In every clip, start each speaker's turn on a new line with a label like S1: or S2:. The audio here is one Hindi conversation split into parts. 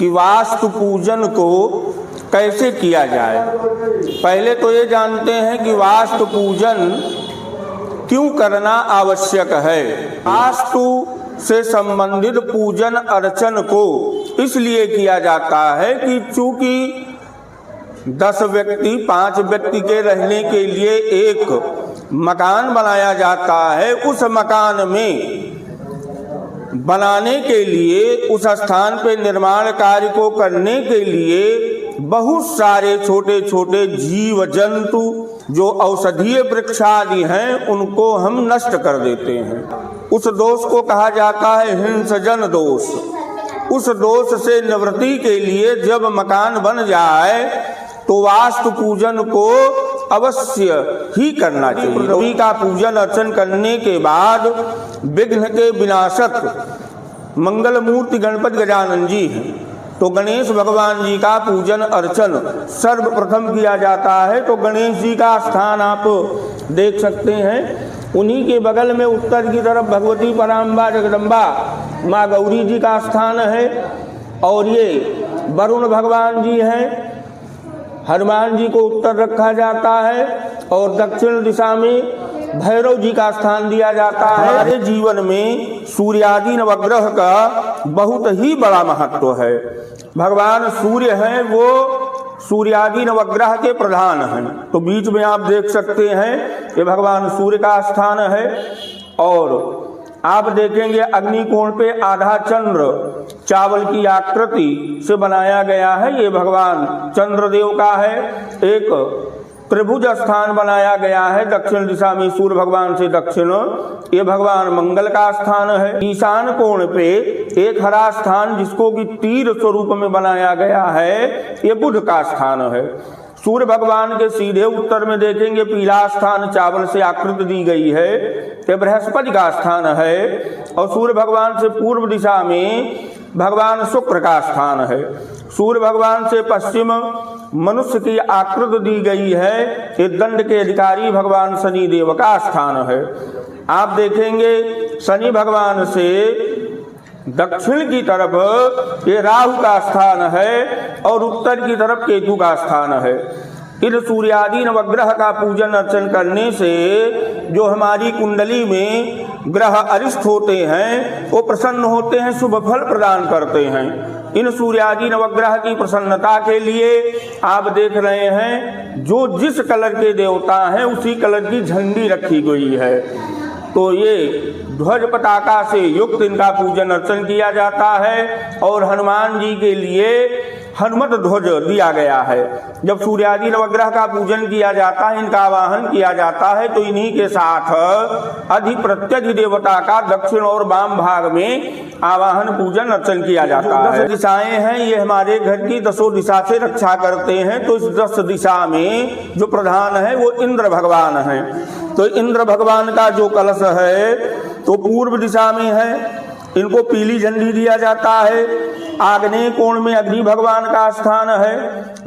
S1: कि वास्तु पूजन को कैसे किया जाए। पहले तो ये जानते हैं कि वास्तु पूजन क्यों करना आवश्यक है। वास्तु से संबंधित पूजन अर्चन को इसलिए किया जाता है कि चूंकि 10 व्यक्ति 5 व्यक्ति के रहने के लिए एक मकान बनाया जाता है, उस मकान में बनाने के लिए, उस स्थान पे निर्माण कार्य को करने के लिए बहुत सारे छोटे छोटे जीव जंतु जो औषधीय वृक्ष आदि हैं उनको हम नष्ट कर देते हैं। उस दोष को कहा जाता है हिंसजन दोष। उस दोष से निवृत्ति के लिए जब मकान बन जाए तो वास्तु पूजन को अवश्य ही करना चाहिए। पृथ्वी का पूजन अर्चन करने के बाद विघ्न के विनाशक मंगल मूर्ति गणपति गजानन जी हैं, तो गणेश भगवान जी का पूजन अर्चन सर्वप्रथम किया जाता है। तो गणेश जी का स्थान आप देख सकते हैं, उन्हीं के बगल में उत्तर की तरफ भगवती पराम्बा जगदम्बा माँ गौरी जी का स्थान है, और ये वरुण भगवान जी हैं। हनुमान जी को उत्तर रखा जाता है और दक्षिण दिशा में भैरव जी का स्थान दिया जाता है। हमारे जीवन में सूर्यादि नवग्रह का बहुत ही बड़ा महत्व है। भगवान सूर्य हैं, वो सूर्यादि नवग्रह के प्रधान हैं। तो बीच में आप देख सकते हैं ये भगवान सूर्य का स्थान है। और आप देखेंगे अग्निकोण पे आधा चंद्र चावल की आकृति से बनाया गया है, ये भगवान चंद्रदेव का है। एक त्रिभुज स्थान बनाया गया है दक्षिण दिशा में, सूर्य भगवान से दक्षिण, ये भगवान मंगल का स्थान है। ईशान कोण पे एक हरा स्थान जिसको कि तीर स्वरूप में बनाया गया है, ये बुध का स्थान है। सूर्य भगवान के सीधे उत्तर में देखेंगे पीला स्थान चावल से आकृति दी गई है, ये बृहस्पति का स्थान है। और सूर्य भगवान से पूर्व दिशा में भगवान शुक्र का स्थान है। सूर्य भगवान से पश्चिम मनुष्य की आकृति दी गई है, ये दंड के अधिकारी भगवान शनि देव का स्थान है। आप देखेंगे शनि भगवान से दक्षिण की तरफ ये राहु का स्थान है और उत्तर की तरफ केतु का स्थान है। इन सूर्यादि नवग्रह का पूजन अर्चन करने से जो हमारी कुंडली में ग्रह अरिष्ट होते हैं वो प्रसन्न होते हैं, शुभ फल प्रदान करते हैं। इन सूर्यादि नवग्रह की प्रसन्नता के लिए आप देख रहे हैं जो जिस कलर के देवता हैं उसी कलर की झंडी रखी गई है। तो ये ध्वज पताका से युक्त इनका पूजन अर्चन किया जाता है। और हनुमान जी के लिए हनुमत ध्वज दिया गया है। जब सूर्यादि नवग्रह का पूजन किया जाता है, इनका आवाहन किया जाता है, तो इन्हीं के साथ अधि प्रत्यधि देवता का दक्षिण और वाम भाग में आवाहन पूजन अर्चन किया जाता है। 10 दिशाएं हैं, ये हमारे घर की 10 दिशा से रक्षा करते हैं। तो इस 10 दिशा में जो प्रधान है वो इंद्र भगवान है। तो इंद्र भगवान का जो कलश है तो पूर्व दिशा में है, इनको पीली झंडी दिया जाता है। आग्नेय कोण में अग्नि भगवान का स्थान है,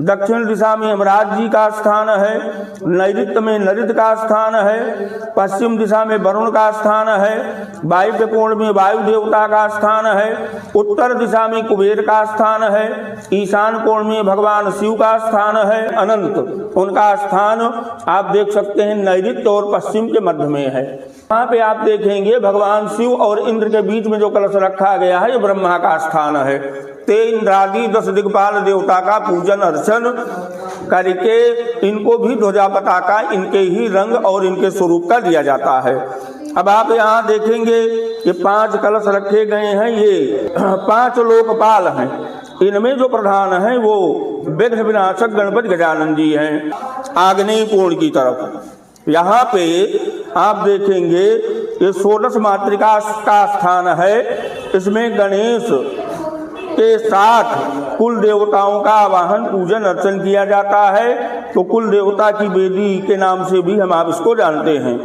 S1: दक्षिण दिशा में यमराज जी का स्थान है, नैऋत्य में नरित का स्थान है, पश्चिम दिशा में वरुण का स्थान है, वायव्य कोण में वायु देवता का स्थान है, उत्तर दिशा में कुबेर का स्थान है, ईशान कोण में भगवान शिव का स्थान है, अनंत उनका स्थान आप देख सकते हैं नैऋत्य और पश्चिम के मध्य में है। यहाँ पे आप देखेंगे भगवान शिव और इंद्र के बीच में जो कलश रखा गया है ये ब्रह्मा का स्थान है। ते इंद्रादि 10 दिक्पाल देवता का पूजन अर्चन करके इनको भी ध्वजा पताका इनके ही रंग और इनके स्वरूप का दिया जाता है। अब आप यहाँ देखेंगे ये 5 कलश रखे गए हैं, ये 5 लोकपाल हैं। इनमें जो प्रधान है वो विघ्न विनाशक गणपति गजानन जी हैं। आग्नेय कोण की तरफ यहाँ पे आप देखेंगे ये 16 मातृका का स्थान है। इसमें गणेश के साथ कुल देवताओं का आवाहन पूजन अर्चन किया जाता है। तो कुल देवता की वेदी के नाम से भी हम आप इसको जानते हैं।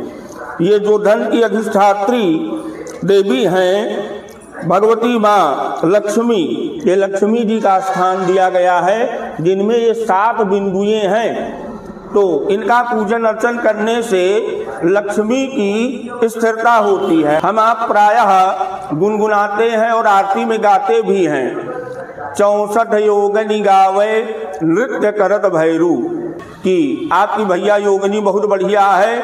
S1: ये जो धन की अधिष्ठात्री देवी हैं भगवती माँ लक्ष्मी, ये लक्ष्मी जी का स्थान दिया गया है, जिनमें ये 7 बिंदुएं हैं। तो इनका पूजन अर्चन करने से लक्ष्मी की स्थिरता होती है। हम आप प्रायः गुनगुनाते हैं और आरती में गाते भी हैं 64 योगनी गावे नृत्य करत भैरू, कि आपकी भैया योगनी बहुत बढ़िया है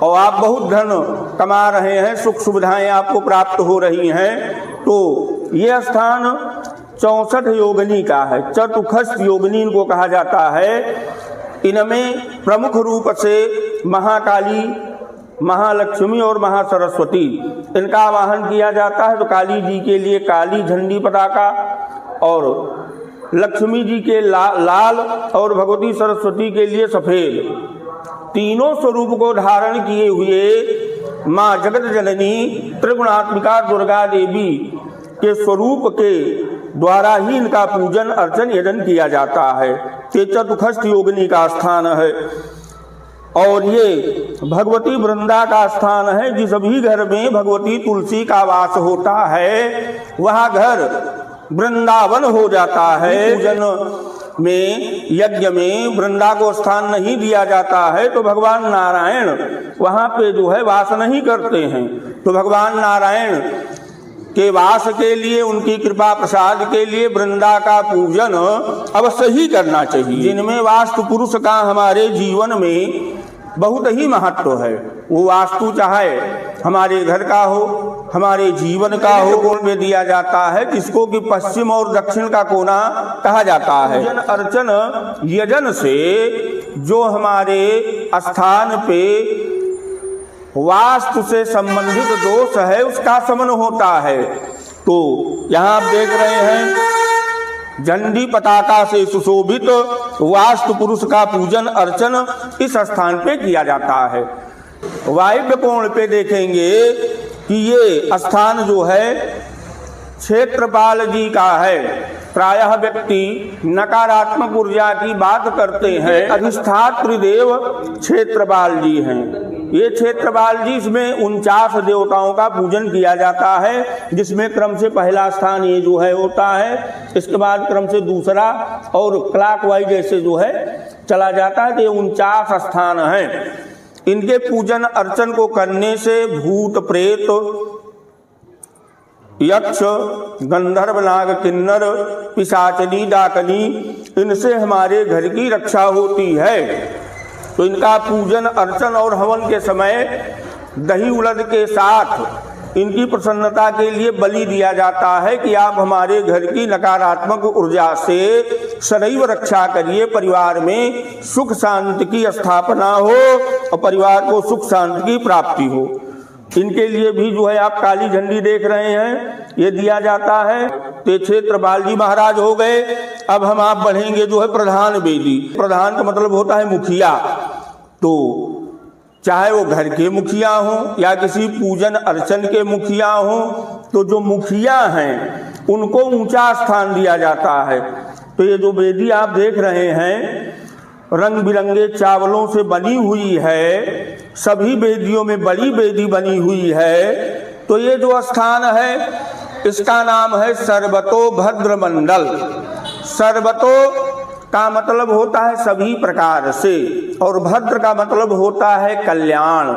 S1: और आप बहुत धन कमा रहे हैं, सुख सुविधाएं आपको प्राप्त हो रही हैं। तो ये स्थान 64 योगनी का है। चतुखस्त योगनी इनको कहा जाता है। इनमें प्रमुख रूप से महाकाली, महालक्ष्मी और महासरस्वती इनका आवाहन किया जाता है। तो काली जी के लिए काली झंडी पताका और लक्ष्मी जी के लाल और भगवती सरस्वती के लिए सफेद, तीनों स्वरूप को धारण किए हुए माँ जगत जननी त्रिगुणात्मिका दुर्गा देवी के स्वरूप के द्वारा ही इनका पूजन अर्चन यजन किया जाता है। ये चतुखस्त योगिनी का स्थान है और ये भगवती वृंदा का स्थान है। जिस भी घर में भगवती तुलसी का वास होता है वह घर वृंदावन हो जाता है। पूजन में यज्ञ में वृंदा को स्थान नहीं दिया जाता है तो भगवान नारायण वहाँ पे जो है वास नहीं करते हैं। तो भगवान नारायण के वास के लिए, उनकी कृपा प्रसाद के लिए वृंदा का पूजन अवश्य ही करना चाहिए। जिनमें वास्तु पुरुष का हमारे जीवन में बहुत ही महत्व है। वो वास्तु चाहे हमारे घर का हो, हमारे जीवन का हो, कोण में दिया जाता है जिसको कि पश्चिम और दक्षिण का कोना कहा जाता है। पूजन अर्चन यजन से जो हमारे स्थान पे वास्तु से संबंधित दोष है उसका शमन होता है। तो यहाँ आप देख रहे हैं झंडी पताका से सुशोभित वास्तु पुरुष का पूजन अर्चन इस स्थान पे किया जाता है। वायव्य कोण पे देखेंगे कि ये स्थान जो है क्षेत्रपाल जी का है। प्रायः व्यक्ति नकारात्मक ऊर्जा की बात करते हैं। अधिष्ठात्री देव क्षेत्रपाल जी हैं। ये क्षेत्रपाल जी, इसमें 49 देवताओं का पूजन किया जाता है, जिसमें क्रम से पहला स्थान ये जो है होता है, इसके बाद क्रम से दूसरा और क्लॉकवाइज जैसे जो है चला जाता है। तो ये 49 स्थान हैं। इनके पूजन अर्चन को करने से भूत प्रेत, यक्ष, गंधर्व, नाग, किन्नर, पिशाचनी, डाकनी, इनसे हमारे घर की रक्षा होती है। तो इनका पूजन अर्चन और हवन के समय दही उड़द के साथ इनकी प्रसन्नता के लिए बलि दिया जाता है कि आप हमारे घर की नकारात्मक ऊर्जा से सदैव रक्षा करिए, परिवार में सुख शांति की स्थापना हो और परिवार को सुख शांति की प्राप्ति हो। इनके लिए भी जो है आप काली झंडी देख रहे हैं, ये दिया जाता है। तो क्षेत्रपाल जी महाराज हो गए। अब हम आप बढ़ेंगे जो है प्रधान वेदी। प्रधान का मतलब होता है मुखिया। तो चाहे वो घर के मुखिया हों या किसी पूजन अर्चन के मुखिया हों, तो जो मुखिया हैं उनको ऊंचा स्थान दिया जाता है। तो ये जो वेदी आप देख रहे हैं रंग बिरंगे चावलों से बनी हुई है, सभी वेदियों में बड़ी वेदी बनी हुई है। तो ये जो स्थान है इसका नाम है सर्वतोभद्र मंडल। सर्वतो का मतलब होता है सभी प्रकार से और भद्र का मतलब होता है कल्याण।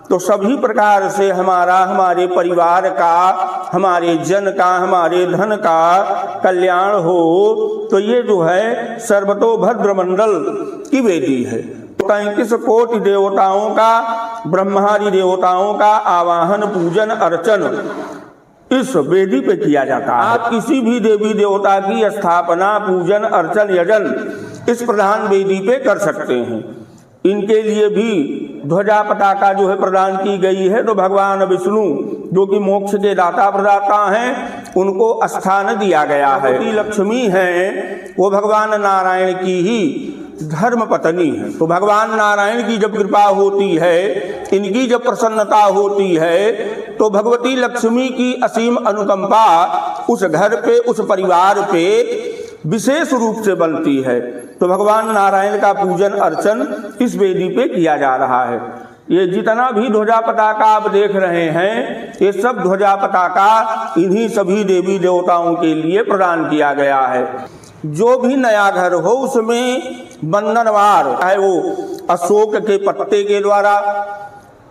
S1: तो सभी प्रकार से हमारा, हमारे परिवार का, हमारे जन का, हमारे धन का कल्याण हो। तो ये जो है सर्वतोभद्र मंडल की वेदी है। 33 कोटि देवताओं का, ब्रह्मादि देवताओं का आवाहन पूजन अर्चन इस वेदी पे किया जाता है। आप किसी भी देवी देवता की स्थापना, पूजन अर्चन यजन इस प्रधान वेदी पे कर सकते हैं। इनके लिए भी ध्वजा पताका जो है प्रदान की गई है। तो भगवान विष्णु जो कि मोक्ष के दाता प्रदाता हैं, उनको स्थान दिया गया है। लक्ष्मी हैं वो भगवान नारायण की ही धर्म पत्नी है। तो भगवान नारायण की जब कृपा होती है, इनकी जब प्रसन्नता होती है, तो भगवती लक्ष्मी की असीम अनुकंपा उस घर पे, उस परिवार पे विशेष रूप से बनती है। तो भगवान नारायण का पूजन अर्चन इस वेदी पे किया जा रहा है। ये जितना भी ध्वजा पताका आप देख रहे हैं, ये सब ध्वजा पताका इन्हीं सभी देवी देवताओं के लिए प्रदान किया गया है। जो भी नया घर हो उसमें बंधनवार, चाहे वो अशोक के पत्ते के द्वारा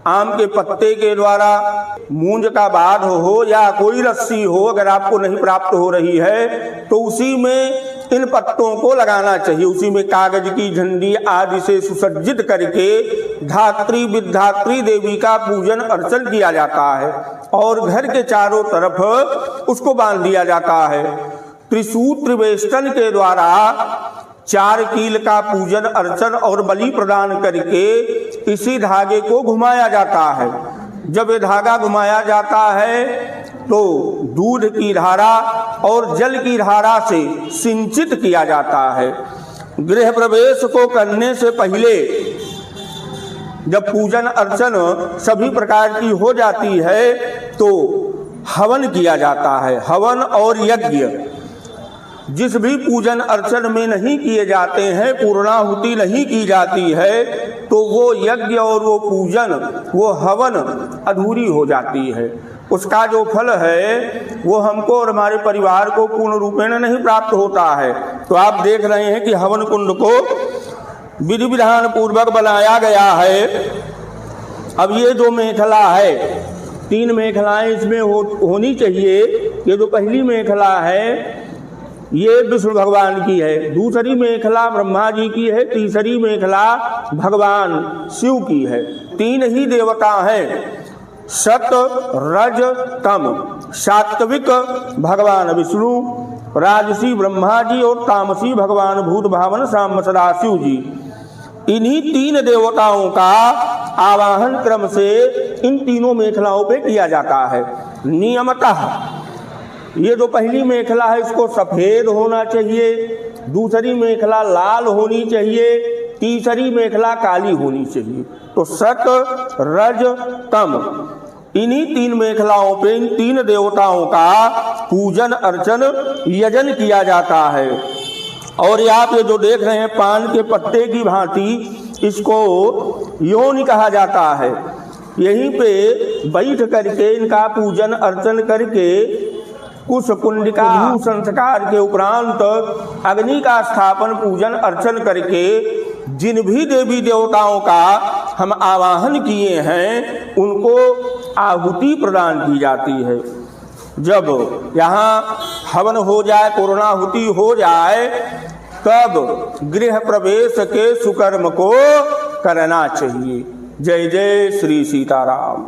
S1: आम के पत्ते के द्वारा, मूंज का बाध हो या कोई रस्सी हो, अगर आपको नहीं प्राप्त हो रही है तो उसी में इन पत्तों को लगाना चाहिए। उसी में कागज की झंडी आदि से सुसज्जित करके धात्री विधात्री देवी का पूजन अर्चन किया जाता है और घर के चारों तरफ उसको बांध दिया जाता है। त्रिसूत्र वेष्टन के द्वारा 4 कील का पूजन अर्चन और बलि प्रदान करके इसी धागे को घुमाया जाता है। जब ये धागा घुमाया जाता है तो दूध की धारा और जल की धारा से सिंचित किया जाता है। गृह प्रवेश को करने से पहले जब पूजन अर्चन सभी प्रकार की हो जाती है तो हवन किया जाता है। हवन और यज्ञ जिस भी पूजन अर्चन में नहीं किए जाते हैं, पूर्णाहुति नहीं की जाती है, तो वो यज्ञ और वो पूजन, वो हवन अधूरी हो जाती है। उसका जो फल है वो हमको और हमारे परिवार को पूर्ण रूपेण नहीं प्राप्त होता है। तो आप देख रहे हैं कि हवन कुंड को विधि विधान पूर्वक बनाया गया है। अब ये जो मेखला है, 3 मेखलाएं इसमें होनी चाहिए। ये जो पहली मेखला है ये विष्णु भगवान की है, दूसरी मेखला ब्रह्मा जी की है, तीसरी मेखला भगवान शिव की है। 3 ही देवता हैं, सत रज तम। सात्विक भगवान विष्णु, राजसी ब्रह्मा जी और तामसी भगवान भूत भावन साम सदाशिव जी। इन्हीं 3 देवताओं का आवाहन क्रम से इन तीनों मेखलाओं पे किया जाता है। नियमतः ये जो पहली मेखला है इसको सफेद होना चाहिए, दूसरी मेखला लाल होनी चाहिए, तीसरी मेखला काली होनी चाहिए। तो सत रज तम, इन्हीं 3 मेखलाओं पे इन 3 देवताओं का पूजन अर्चन यजन किया जाता है। और ये आप ये जो देख रहे हैं पान के पत्ते की भांति, इसको योनि कहा जाता है। यहीं पे बैठ करके इनका पूजन अर्चन करके कुश कुंडिका संस्कार के उपरांत अग्नि का स्थापन पूजन अर्चन करके जिन भी देवी देवताओं का हम आवाहन किए हैं उनको आहुति प्रदान की जाती है। जब यहाँ हवन हो जाए, पूर्णाहुति हो जाए, तब गृह प्रवेश के सुकर्म को करना चाहिए। जय जय श्री सीताराम।